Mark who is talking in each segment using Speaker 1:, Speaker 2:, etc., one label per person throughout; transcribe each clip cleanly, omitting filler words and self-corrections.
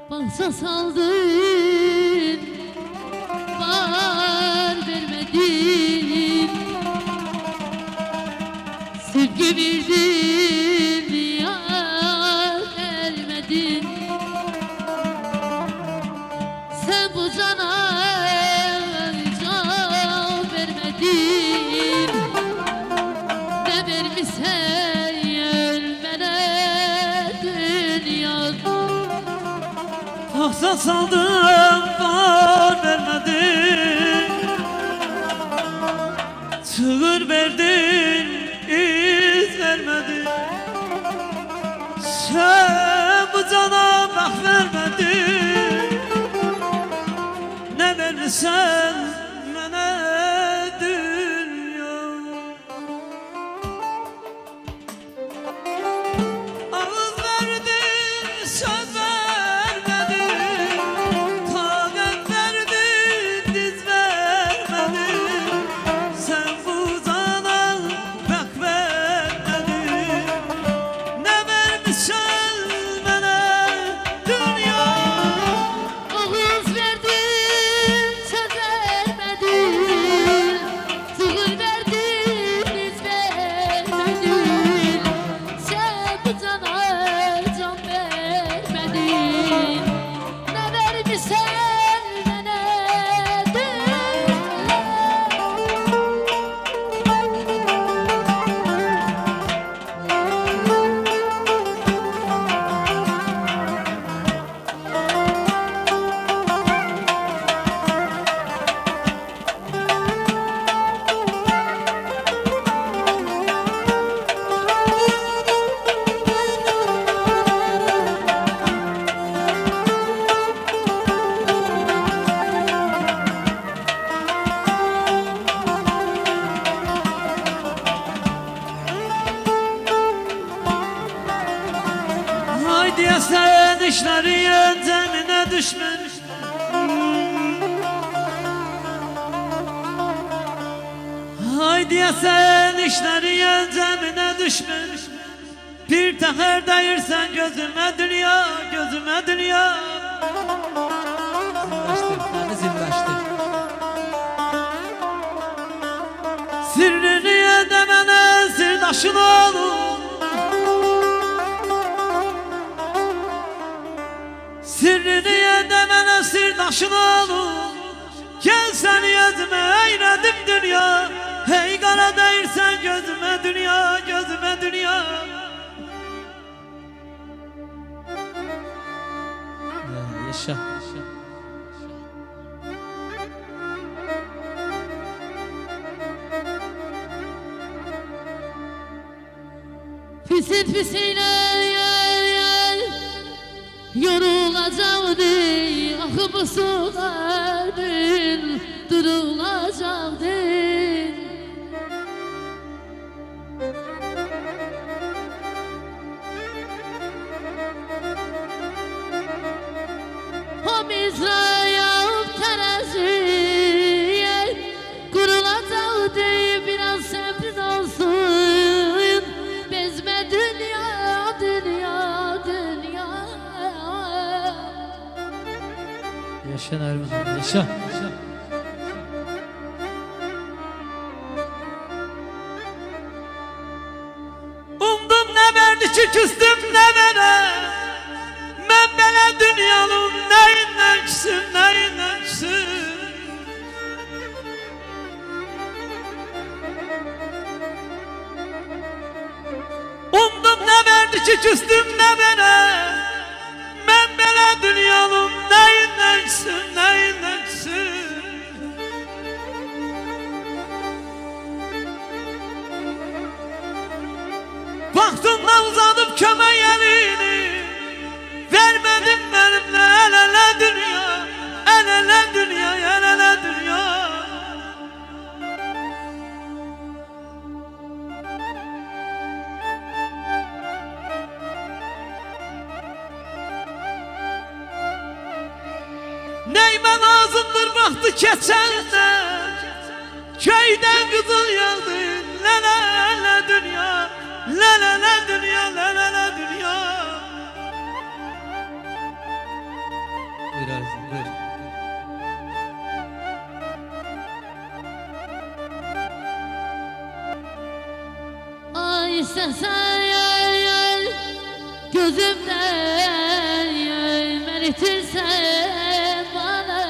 Speaker 1: Bahsa saldın, var vermedin, sevgi verdin, yar vermedin. Sen bu cana can vermedin, ne vermişsen ölmene dünya.
Speaker 2: Tahsa saldım, var vermedin, çığır verdin, iz vermedin. Sen bu cana bak vermedin, ne vermişsen mənə dünya. Ağız verdin, söz vermedin, taqət verdin, diz vermedin. Sen bu cana bak vermedin, ne vermişsen mənə dünya.
Speaker 1: Ağız verdin, söz vermedin, sığır verdin, iz vermedin. Sen bu cana can vermedin, ne vermişsen bana dünya.
Speaker 2: Haydi ya sen işleri yöntemine düşmüş. Haydi ya sen işleri yöntemine düşmüş. Bir teher değirsen gözüme dünya, gözüme dünya.
Speaker 3: Zilləşdir, məni zilləşdir.
Speaker 2: Sirrini ödemene sirdaşın olur. Sirrini ödemene sirdaşın olur. Gel seni gözüme eyledim dünya. Hey kara değirsen gözüme dünya, gözüme dünya.
Speaker 3: Yaşa.
Speaker 1: Pisi pisiyle yer yer yorulacaktı, akıp sulardın durulacaktı. O Mizra'ya teraziye kurulacaktı, biraz sabrin olsun. Bezme dünya, dünya, dünya.
Speaker 3: Yaşa Nərmin, yaşa.
Speaker 2: Umdum ne verdi ki küstüm ne vere. Ben böyle dünyanın neyinden küsüm, neyinden küsüm. Umdum ne verdi ki küstüm ne vere. Ben böyle dünyanın neyinden küsüm, neyinden küsüm. Baktımdan uzatıp kömek elini, vermedin benimle el ele dünya, el ele dünya, el ele dünya. Neymen ağzımdır baktı keçende, köyden kızıl yağdı, le le le dünya. La la la dünya, la la la dünya.
Speaker 3: Buyur Arzum, buyur.
Speaker 1: Ay istesen yar gözümden meritirsen bana.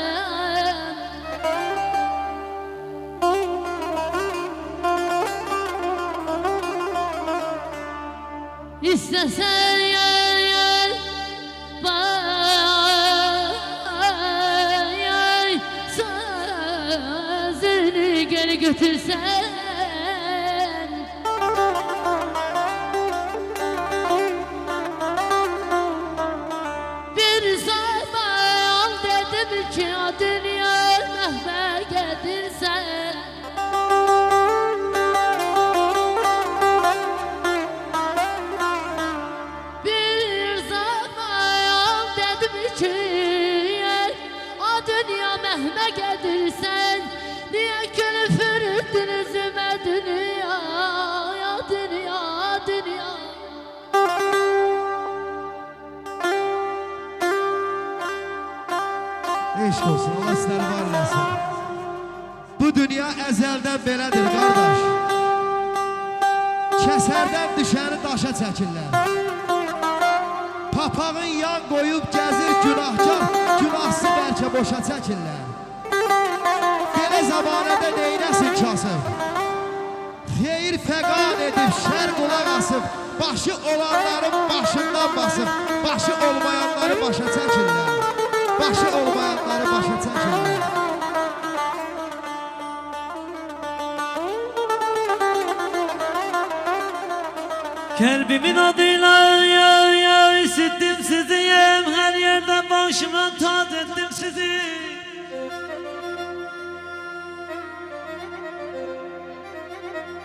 Speaker 1: İstesen yar bay sözünü geri götürsen. Bir zaman dedim ki o dünya mehve getirsen. Bir zaman dedim ki o dünya mehve getirsen. Niye külfür ettin üzüme dünya, ya dünya, dünya.
Speaker 4: Eşk olsun, Allah sizləri var eləsin. Bu dünya əzəldən belədir, qardaş. Kəsərdən düşəni daşa çəkirlər. Papağın yan qoyub gəzir günahkar, günahsız bəlkə boşa çəkirlər. Belə zamanədə neynəsin kasıb? Xeyir fəqan edib, şər qulaq asıb, başı olanların başından basıb, başı olmayanları başa çəkirlər. Başı olmayanları başa çəkirlər.
Speaker 2: Kalbimin adıyla ya isittim sizi. Her yerden başıma tat ettim sizi.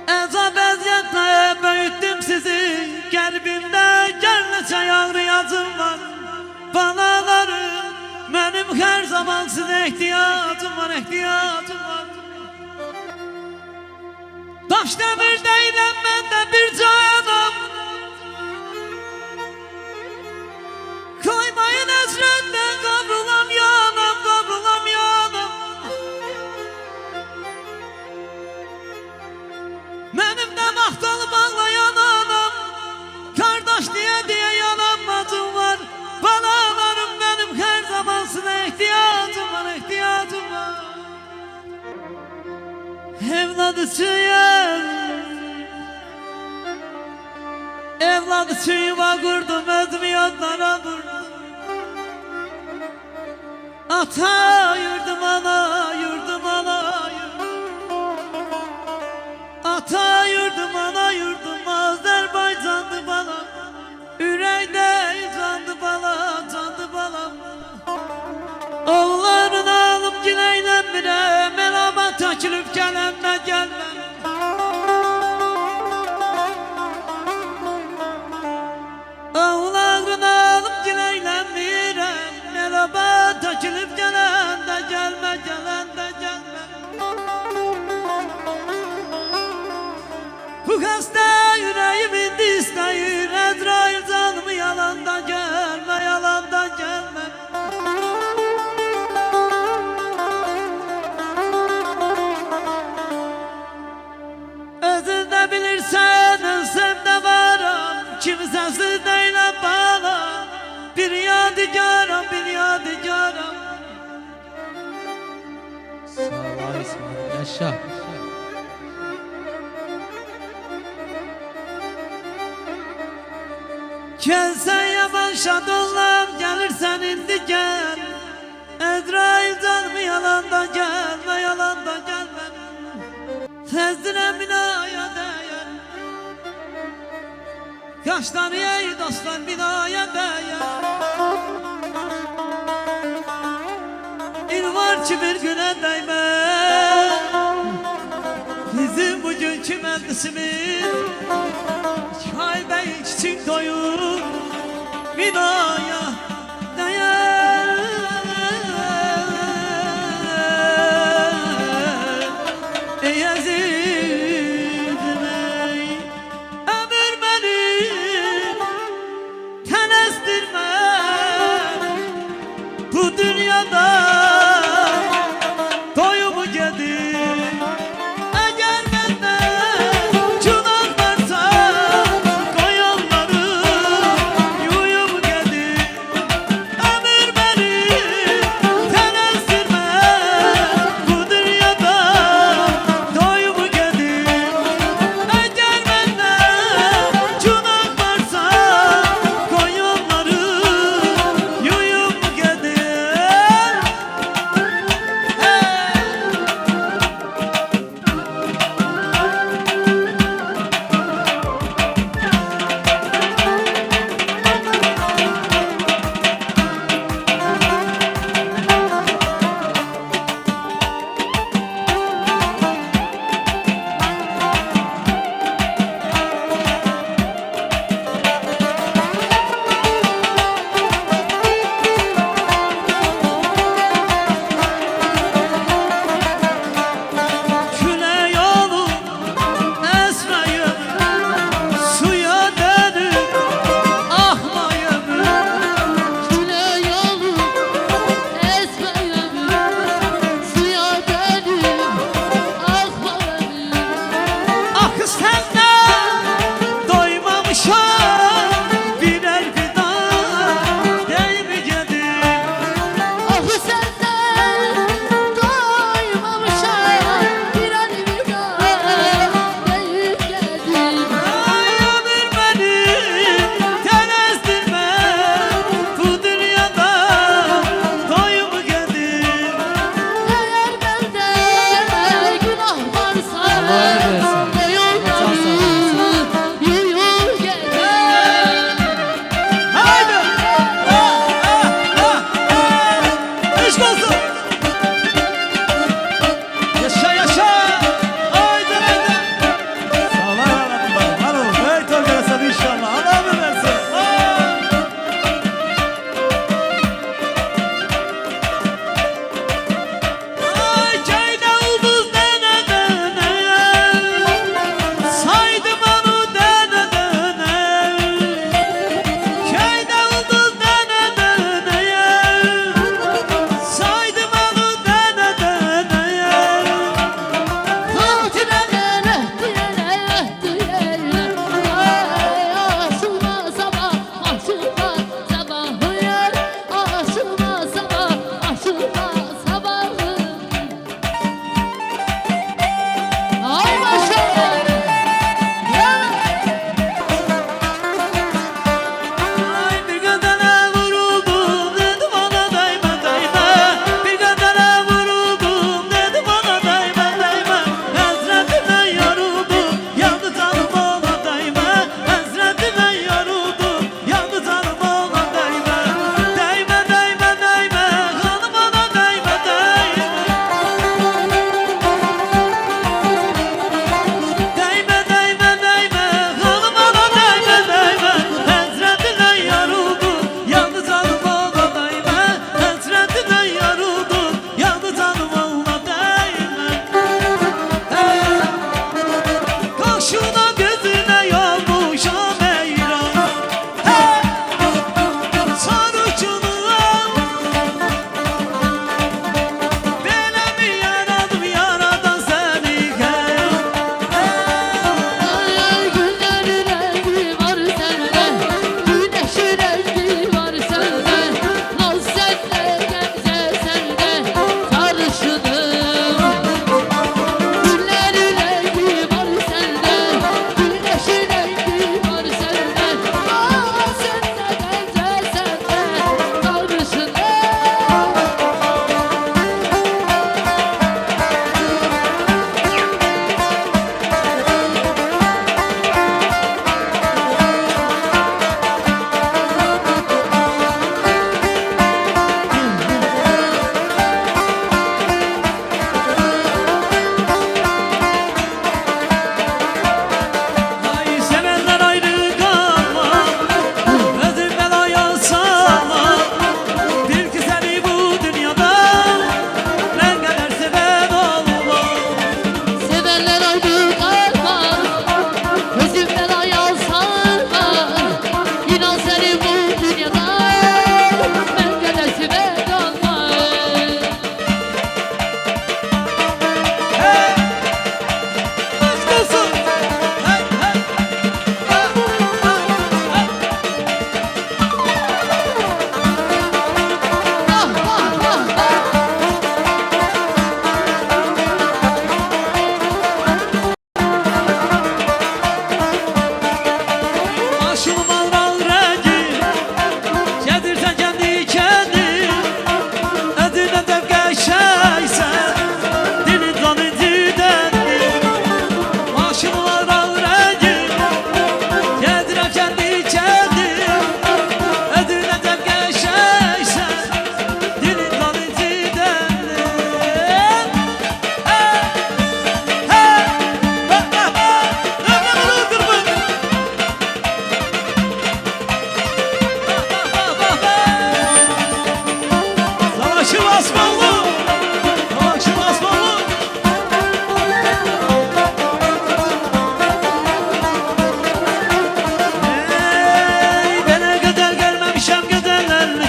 Speaker 2: Ezab eziyetle büyüttüm sizi. Kalbimde gerçe yağrı yazım var. Banalarım benim her zaman size ihtiyacım var, ihtiyacım var. Taş demir değilim ben de bir canım. Koymayın esrenden kavrulam yanım, kavrulam yanım. Benim de mahtalı bağlayan anam. Kardeş diye yananmacım var. Balalarım benim her zaman size ihtiyacım var, ihtiyacım var. Evladı çiğer, evladı çiğva kurdum, özümü yollara vurdum. Ata yurdum ana, yurdum ana, yurdum. Ata yurdum ana, yurdum, Azerbaycan'dı bana. Ürəkdə candı bala, candı balam. Oğullarını alıp gileylənmirəm, elama tökülüb gələmə gəlməm. Oğullarını alıp gileylənmirəm, elama tökülüb gələndə gəlmə, gələndə gəlmə. Bu xəstə yüreğim indi istəyir, Əzrail canımı yalanda gəlmə, yalanda gəlmə. Özün də bilirsən, ölsəm də varam, kimsəsiz deyiləm bana. Bir yadigaram, bir yadigaram.
Speaker 3: Sağ ol İsmail, yaşa.
Speaker 2: Gelsen yaman şadollam, gelirsen indi gel. Ezrail canımı yalanda gelme, yalanda gelme. Tezdine binaya değer. Yaşları ey dostlar binaya değer. İl var ki bir güne değme. Bizim bugünkü meclisimiz Şair Bey için doyur binaya değer. Ey azizim ey, ömür beni ten estirme. Bu dünya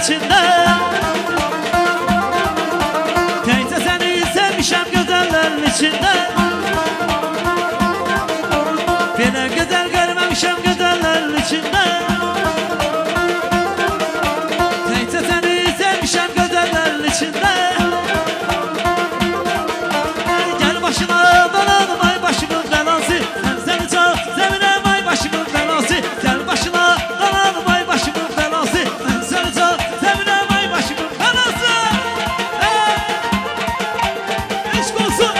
Speaker 2: içində Teycə səni sevmişəm gözəllərin içində Belə gözəl görməmişəm gözəllərin içində Teycə səni sevmişəm gözəllərin içində Gəl başına dolanım ay başımın belası Mən səni çox sevirəm ay başımın belası Gəl başına dolanım ay başımın belası Mən səni çox sevirəm ay başımın belası Eşq olsun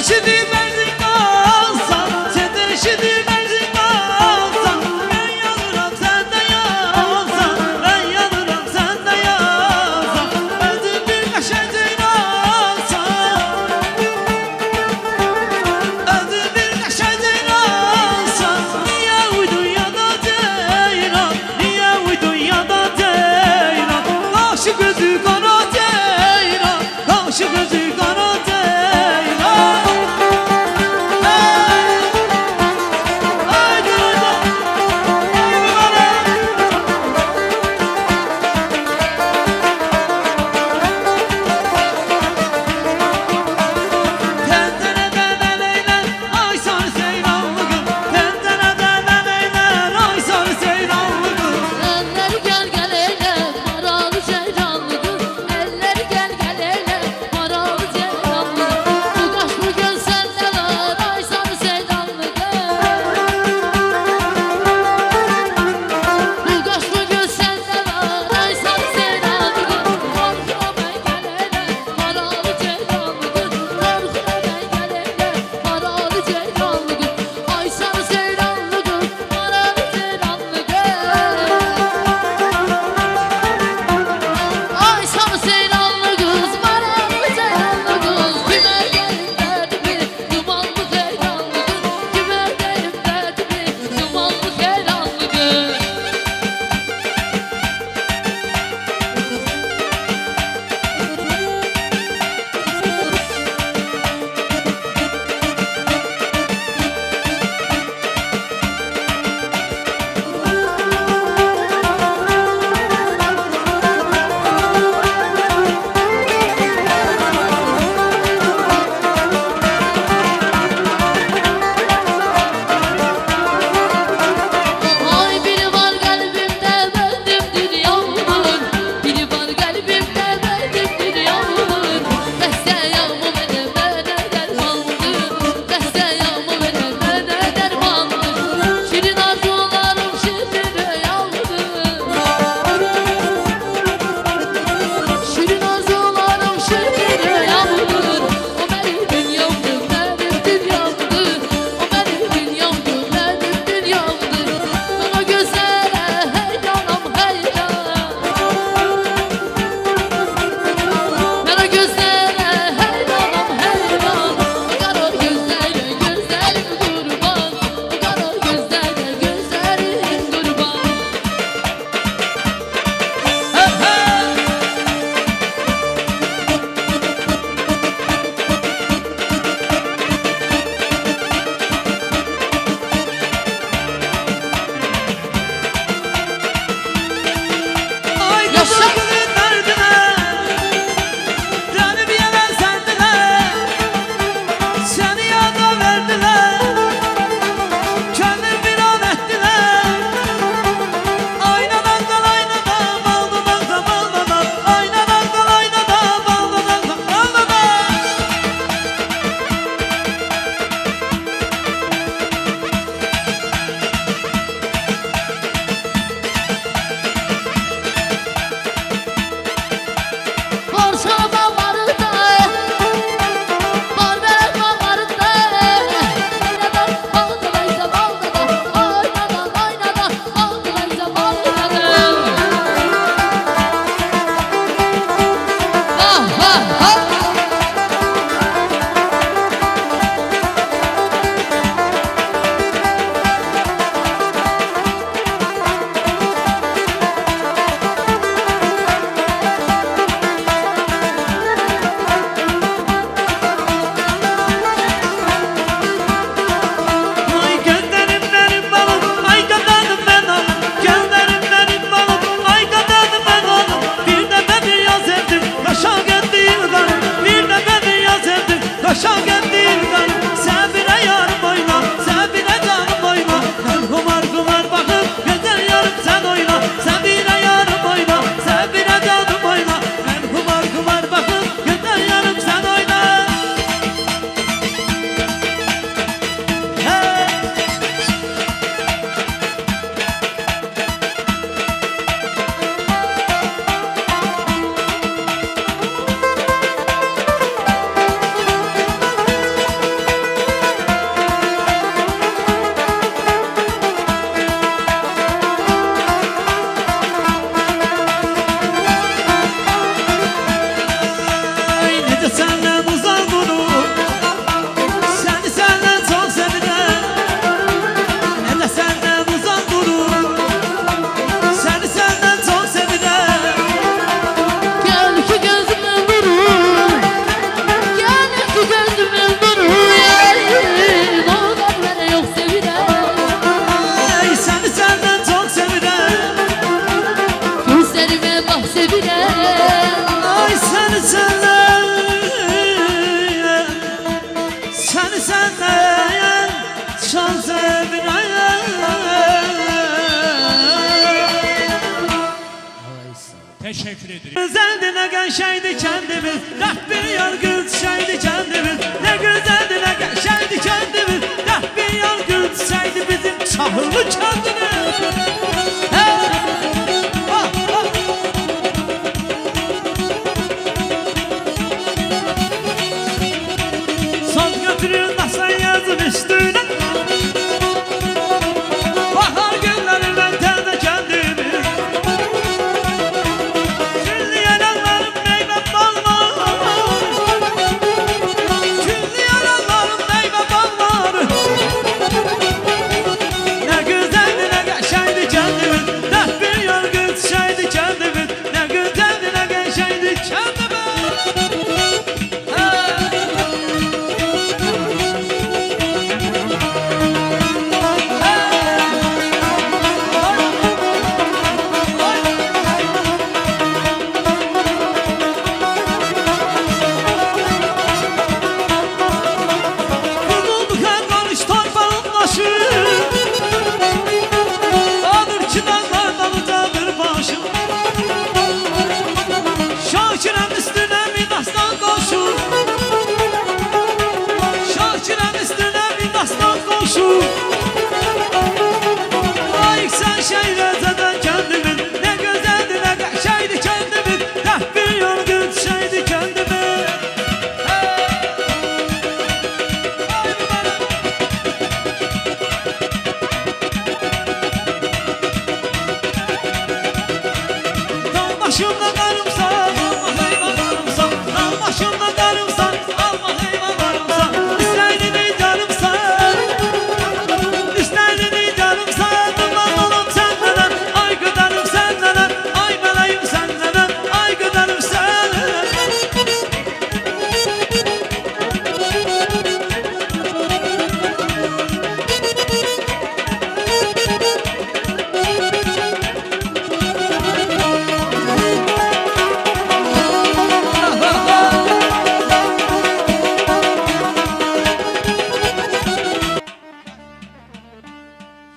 Speaker 2: eşidir benzin alsan, sen de eşidir benzin alsan. Ben yanıram sen de yansan, ben yanıram sen de yansan. Özün bir neşecin alsan, özün bir neşecin alsan. Niye uydun ya da ceylan, niye uydun ya da ceylan. Kaşı gözü kara ceylan, kaşı gözü kara ceylan.
Speaker 5: teşekkür ederim.
Speaker 2: Güzeldi ne gençeydi kendimiz, dert bir yargı düşeydi kendimiz. Ne güzeldi ne gençeydi kendimiz, dert bir yargı düşeydi bizim çahırlı kendimiz. Son götürür nasıl yazın üstüne. Bahar günlerinden terde kendimiz. Küllü yalanlarım meyve ballar. Küllü yalanlarım meyve ballar. Ne güzeldi ne gençeydi kendimiz, dert bir yargı düşeydi kendimiz. Ne güzeldi ne gençeydi kendimiz. Kuruldu her karış torpağın başı. Adır ki dağlardan uzadır başım. Şakirem üstüne bir dastan koşur. Şakirem üstüne bir dastan koşur. Layık sen şehrezeden kendimiz. Ne güzeldi ne gençeydi kendimiz, dert bir yargı düşeydi kendimiz. Dağ başımda karımsan, alma heyvanlarımsan. Dağ başımda karımsan, alma heyvanlarımsan. İsterdin canımsan, isterdin canımsan. Duman olup senden, ay gıdarım senden, ay meleğim senden, ay gıdarım senden.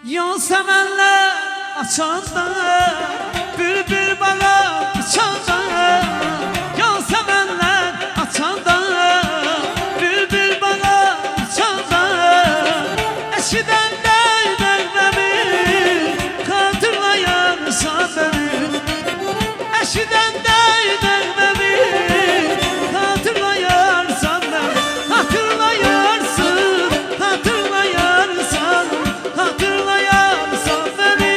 Speaker 2: Yasemenler açanda, bülbül bana açanda. Yasemenler açanda, bülbül bana açanda. Eşiden de neyvemi hatırlayarsan beni. Eşiden de neyvemi hatırlayarsan beni. Hatırlayarsın, hatırlayarsan, hatırlayarsan beni.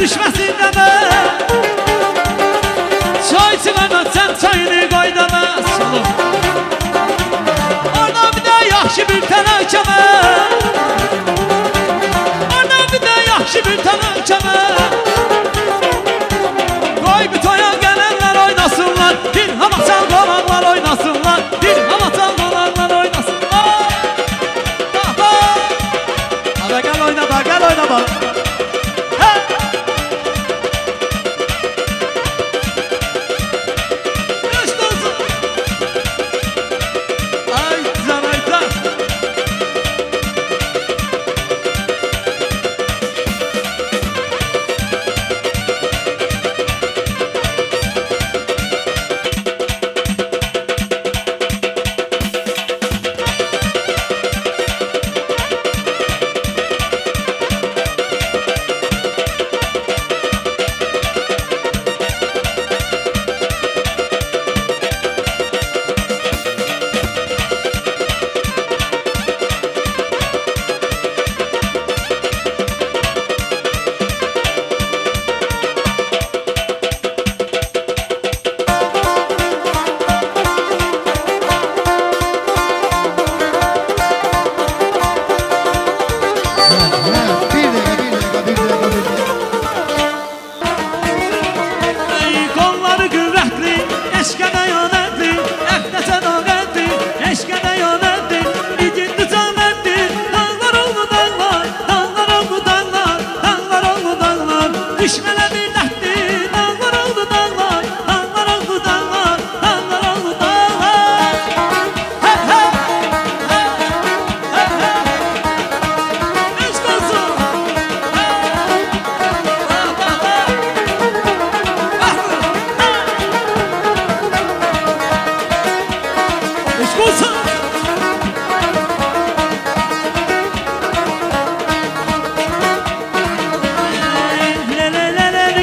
Speaker 2: düşmesin deme. Çay çıkarma sen çayını koy deme. Solum. Orada bir de yaxşı bir tenekeme. Orada bir de yaxşı bir tenekeme. Koy bir toya gelenler oynasınlar. Bir hava çal dolanlar oynasınlar. Bir hava çal dolanlar oynasınlar. Hadi gel oyna bak, gel oyna bak. Düşmene bir dertli dağlar oldu dağlar. Dağlar oldu dağlar. Dağlar oldu dağlar. He he. He he. Eşk olsun. He. Bak bak bak. Eşk olsun. Le le le le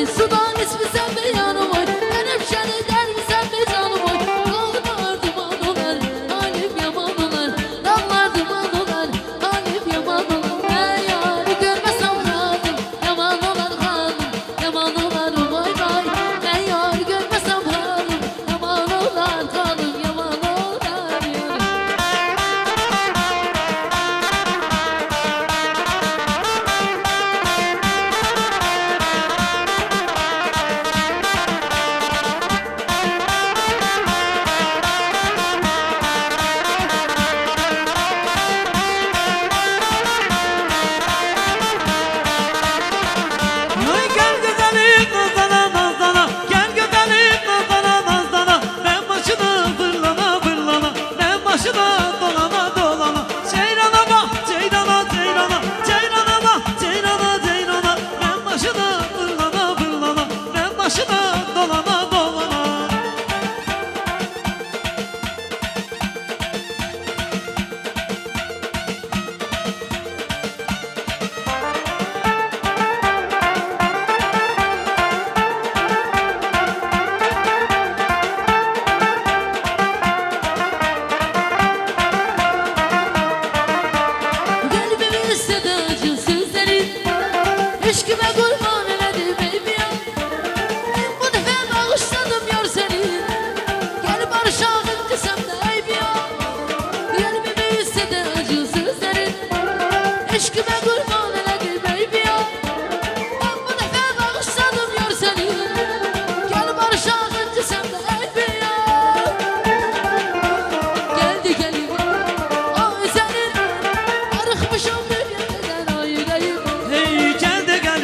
Speaker 1: oy sudan içmişsen bir yanım oy benim şeni dermişsen bir canım oy dağlar duman olar halim yaman olar dağlar duman olar halim yaman olar ben yarı görmesem halim yaman olar halim yaman olar vay vay ben yarı görmesem halim yaman olar halim yaman olar yarı.
Speaker 2: Ay gel güzelim nazlana nazlana, gel güzelim nazlana nazlana. Ben başına fırlana fırlana, ben başına dolana dolana. Ceyrana bak ceyrana ceyrana, ceyrana bak ceyrana ceyrana. Ben başına fırlana fırlana, ben başına dolana dolana.
Speaker 1: Kalbimi istedi acı sözlerin Eşkime kurban eledim baby ya Bu defa bağışladım yar seni Gel barışalım desem de ayıp ya Kalbimi istedi acı sözlerin Eşkime kurban eledim baby ya Ben bu defa bağışladım yar seni Gel barışalım desem de ayıp ya Geldi gelin ay senin Arıkmışım bir yerden ay yüreğim
Speaker 2: Hey gel de gel,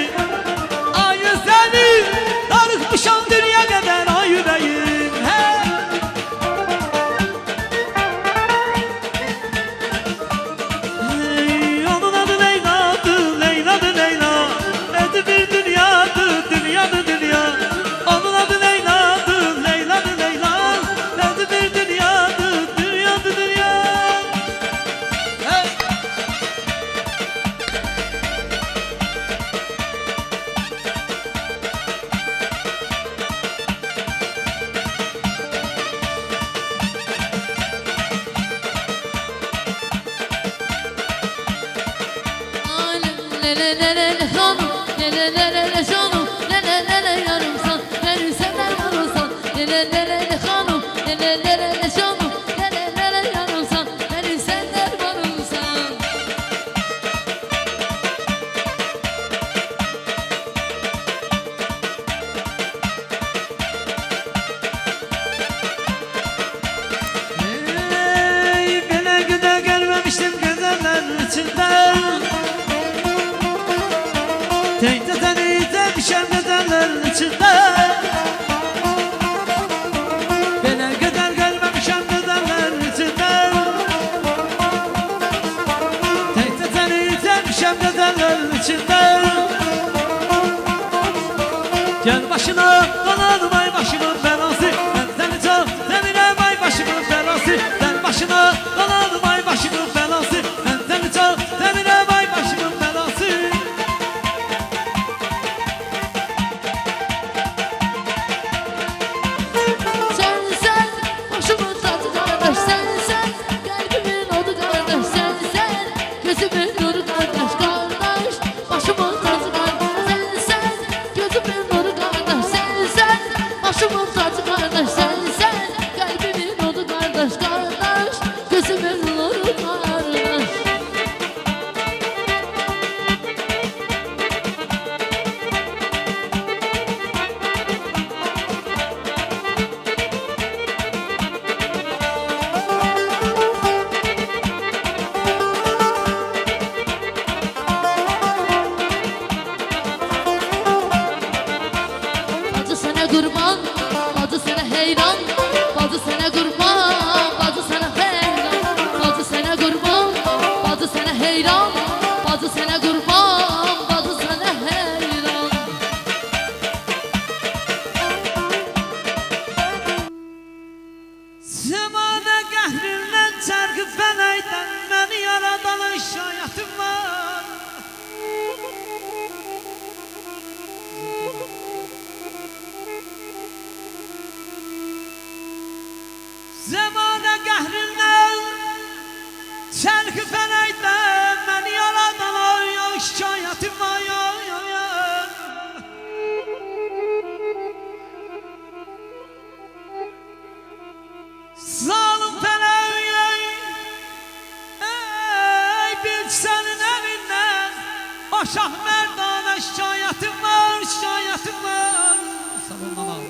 Speaker 2: ayı seni darıkmışam dünya kadar ay yüreğim. Hey. Hey, onun adı Leyla'dı, Leyla'dı Leyla. Adı bir dünyadı, dünyadı dünya. Onun adı Leyla'dı, Leyla'dı Leyla. Adı bir dünyadı, dünyadı dünya. Hey.
Speaker 1: Le le le le le canım Le le le le le canım Le le le le yarımsan Beni sever varırsan Le le le le le canım Le le le le le canım Le le le le yarımsan Beni sever varırsan
Speaker 2: Ey bile güne görmemiştim güzeller içinden Teyze seni Çərki fələkdən məni yaradan ay ay şikayetim var ay ay ay. Zalim fələk ey bil sənin əlindən o şah merdana şikayetim var şikayetim var. Sabundan al.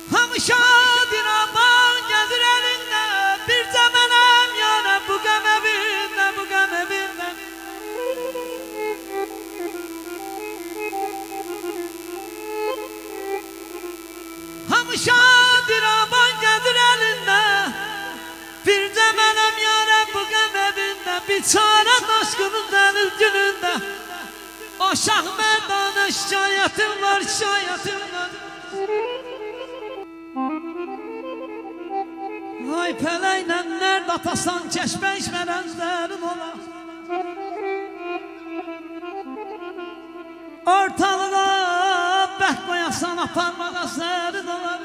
Speaker 2: Hamışadır aman gəzir elində bir cəmənəm yana bu qəm evində bu qəm evində. Hamışadır aman gəzir elində bir cəmənəm yana bu qəm evində. Biçarə daşqının dəniz günündə o şah merdana şikayetim var şikayetim var. Ay pələklə nərd atasan çeşmə içmərəzlərin ola. Ortalığa bək qoyasan aparmağa sərin olar.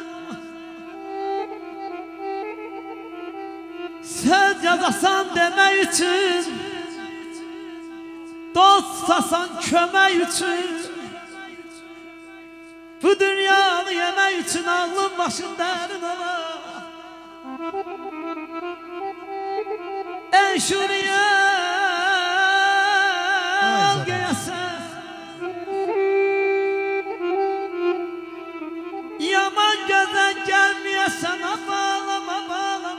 Speaker 2: Söz yazasan demək üçün, dost tutasan kömək üçün, bu dünyanı yemək üçün ağlın başın dərin olar. Ey şuraya geyəsən yaman gözdən gəlməyəsən bağlama bağlama.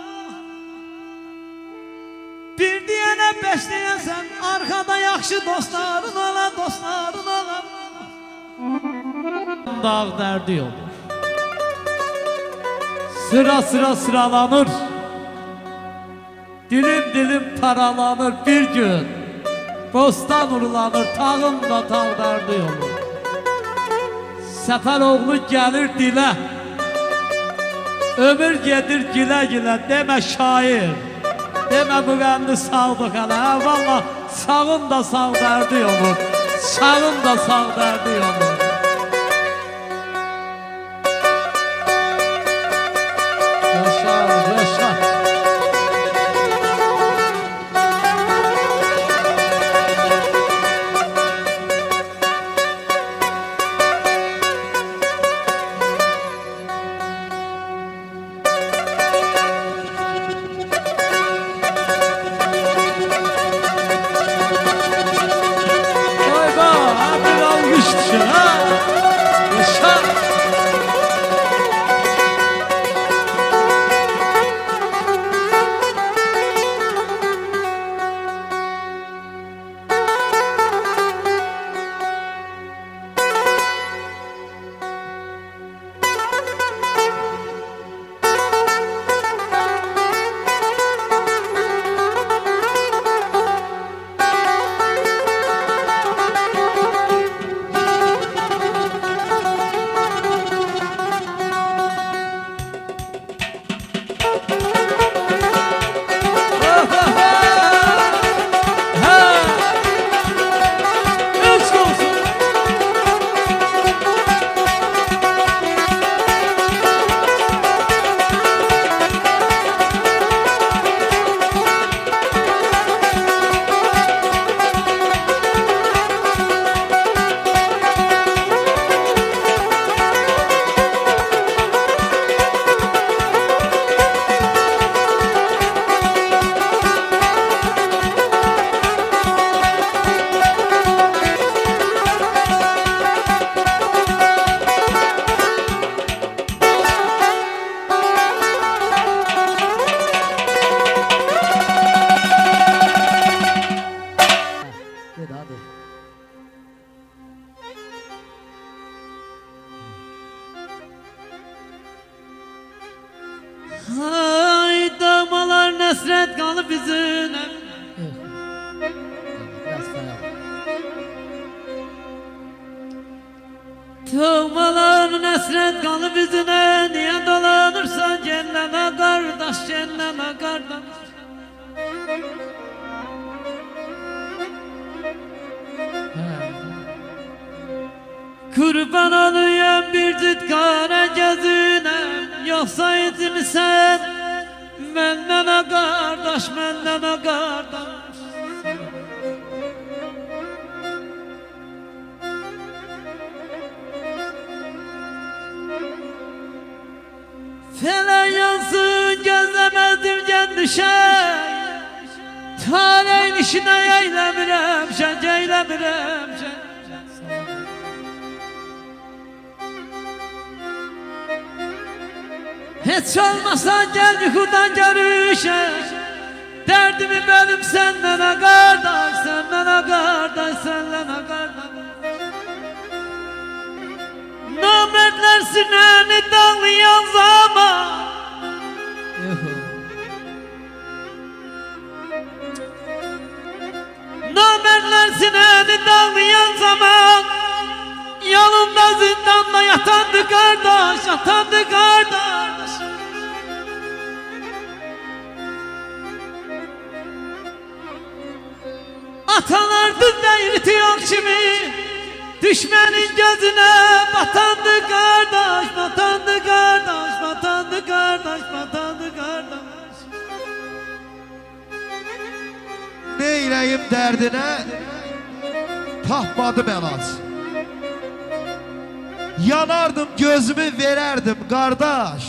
Speaker 2: Bir deyənə beş deyəsən arkada yaxşı dostların ola dostların ola.
Speaker 3: Dağ dərdi olur. Sıra sıra sıralanır. Dilim dilim paralanır bir gün. Bostan urulanır tağım da tağ dərdi olur. Səfər oğlu gəlir dilə. Ömür gedir gilə gilə demə şair. Demə bu qəndi sağdıq hələ. Valla sağın da sağ dərdi olur. Sağın da sağ dərdi olur.
Speaker 2: Ay dağmalar nesret kalı bizimle.
Speaker 3: Biraz fayal.
Speaker 2: Dağmalar nesret kalı bizine. Niye dolanırsan cenneme kardeş, cenneme kardeş. Kurban olayım bir cüt kara gözüne, yoksa itilsen benden o kardeş, benden o kardeş. Fele yansın gözlemezdim gen düşer, taleyin işine eylemirem şen, eylemirem şen. Hiç olmasa gel yukarıdan görüşe, derdimi benim senden ha kardeş, senden ha kardeş, senden ha kardeş. Namertler sineni dağlayan zaman, namertler sineni dağlayan zaman, yanımda zindanda yatandı kardeş, yatandı kardeş. Atalardı deyriti yok kimi, düşmenin gözüne batandı kardeş, batandı kardeş, batandı kardeş, batandı kardeş.
Speaker 4: Neyləyim dərdinə tapmadım əlac. Yanardım gözümü verərdim qardaş.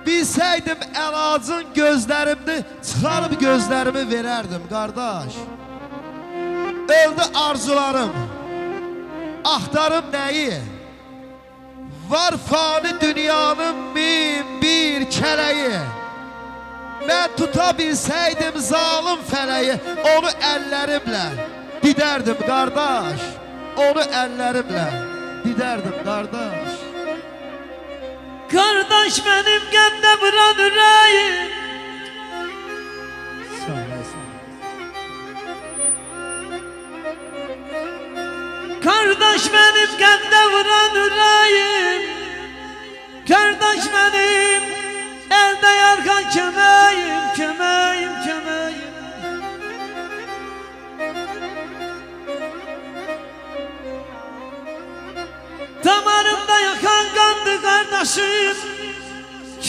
Speaker 4: Bilsəydim əlacın gözlərimni çıxarıb gözlərimi verərdim qardaş. Öldü arzularım, axtarım nəyi? Var fani dünyanın min bir kələyi. Mən tuta bilsəydim zalim fələyi, onu əllərimlə didərdim qardaş. Onu əllərimlə didərdim qardaş.
Speaker 2: Kardeş benim gende vuran yüreğim, kardeş benim gende vuran yüreğim, kardeş benim elde yarkan kömeğim, kömeğim, kömeğim. Damarımda yakan kandı kardeşim,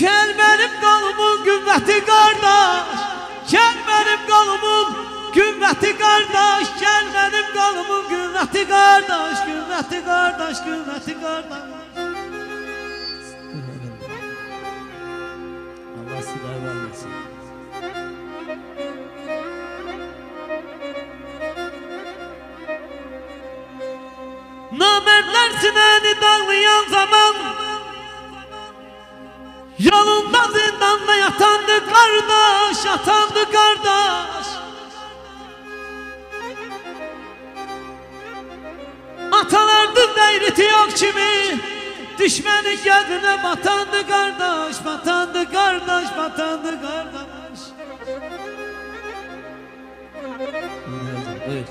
Speaker 2: gel benim kolumun güvveti kardeş, gel benim kolumun güvveti kardeş, gel benim kolumun güvveti kardeş, güvveti kardeş, güvveti kardeş.
Speaker 3: Allah silah vermesin.
Speaker 2: Namertler sineni dağlayan zaman, yolunda zindanda yatandı kardeş, yatandı kardeş. Atalardı deyreti yok kimi, düşmenin gözüne batandı kardeş, batandı kardeş, batandı kardeş.
Speaker 3: Buyur.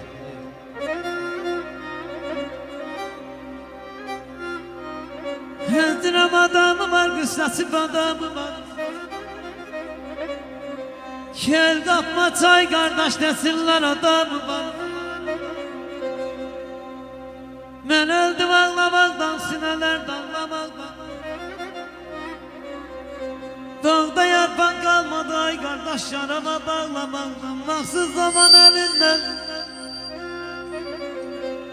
Speaker 2: Hezdiram adamı var, güslasif adamı var. Gel kapma çay kardeş desinler adamı var. Ben öldüm ağlamaktan, sineler damlamaktan. Dağda yarpan kalmadı ay kardeş, yarama bağlamaktan. Mahsız zaman elinden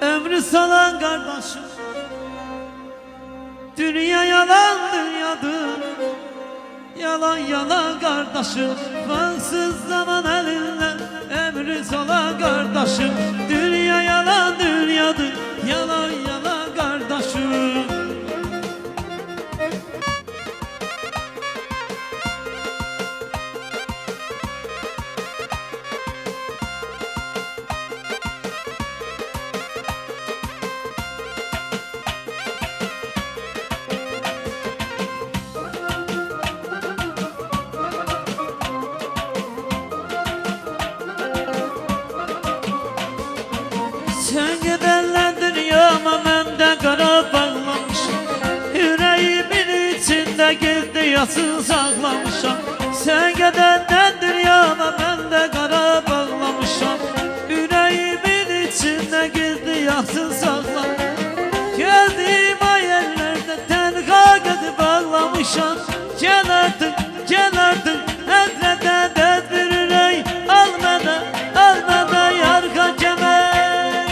Speaker 2: ömrü salan kardeşim. Dünya yalan dünyadır, yalan yalan kardeşim. Mahsız zaman elinden ömrü salan kardeşim. Dünya yalan dünyadır, yalan yalan kardeşim. Sen giderler dünyama mende kara bağlamış, yüreğimin içinde gizli yasın saklamışam. Sen giderler dünyama mende kara bağlamışam, yüreğimin içinde gizli yasın saklamışam. bağlamışam. Gel artık, gel artık, hasrete tedbir ürey. Almadan yarga kemer.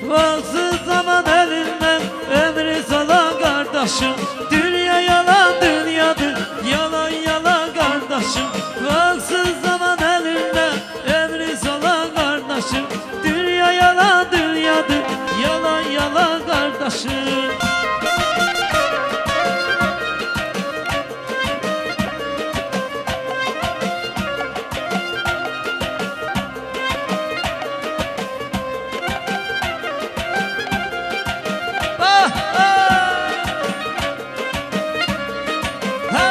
Speaker 2: Vaksız zaman elinden ömrü salan kardeşim. Dünya yalan dünyadır, yalan yalan kardeşim. Vaksız zaman elinden ömrü salan kardeşim. Dünya yalan dünyadır, yalan yalan kardeşim. Ah, ah. Ha.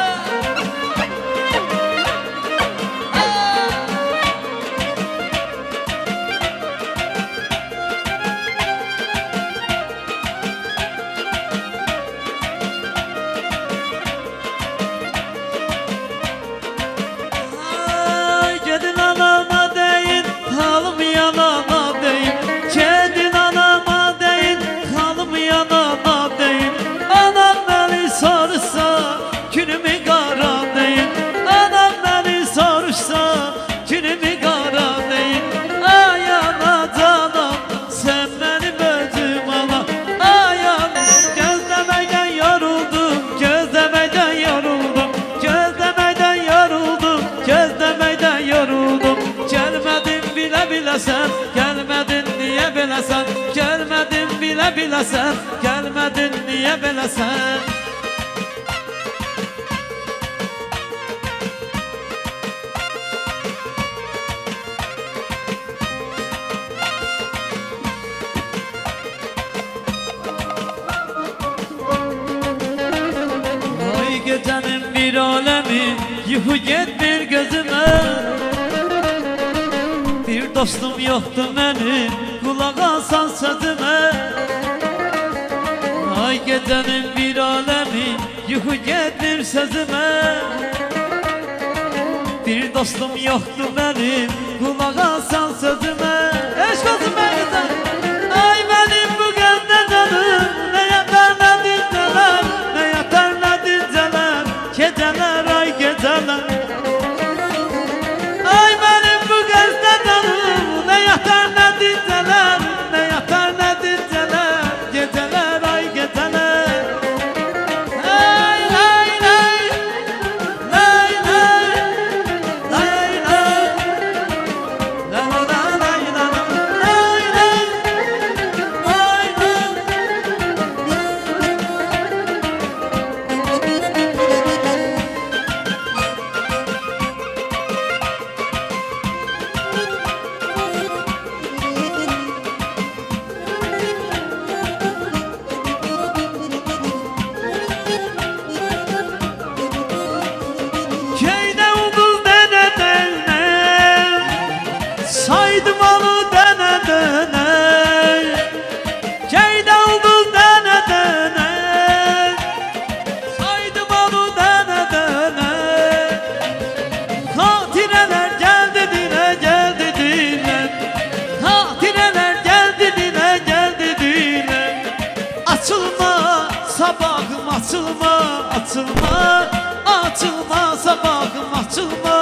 Speaker 2: Ay, gedin anama deyin, halım yanama deyin. Gedin anama deyin, halım yanama deyin. Anam beni sorsa, günümü kara deyin. Anam beni sorsa, günümü kara deyin. Ay ana canım, sen benim özüm ana. Ay ana, gözlemekten yoruldum, gözlemekten yoruldum. Gözlemekten yoruldum, gözlemekten yoruldum. Gelmedin bile bile sen, gelmedin niye bile sen. Gelmedin bile bile sen, gelmedin niye bile sen. Ay gecenin bir alemi, yuhu gitmir gözüme. Bir dostum yoktu benim, kulak alsan sözüme. Ay gecenin bir alemi, yuhu gitmir sözüme. Bir dostum yoktu benim, kulak alsan sözüme. Eşk olsun be güzel. Ay benim bu gönde canım, ne yatar ne dinceler, ne yatar ne dinceler, geceler ay geceler. Ay benim bu gönde canım, ne yatar ne dinceler, ne yatar ne dinceler, geceler ay geceler. Lay lay lay, lay lay, lay lay, la la la lay la la, lay lay, lay lay. Köyde ulduz dene dene, saydım onu dene dene. Köyde ulduz dene dene, saydım onu dene dene. Hatireler geldi dile geldi dile, hatireler geldi dile geldi dile. Açılma sabahım açılma, açılma, açılma sabahım açılma.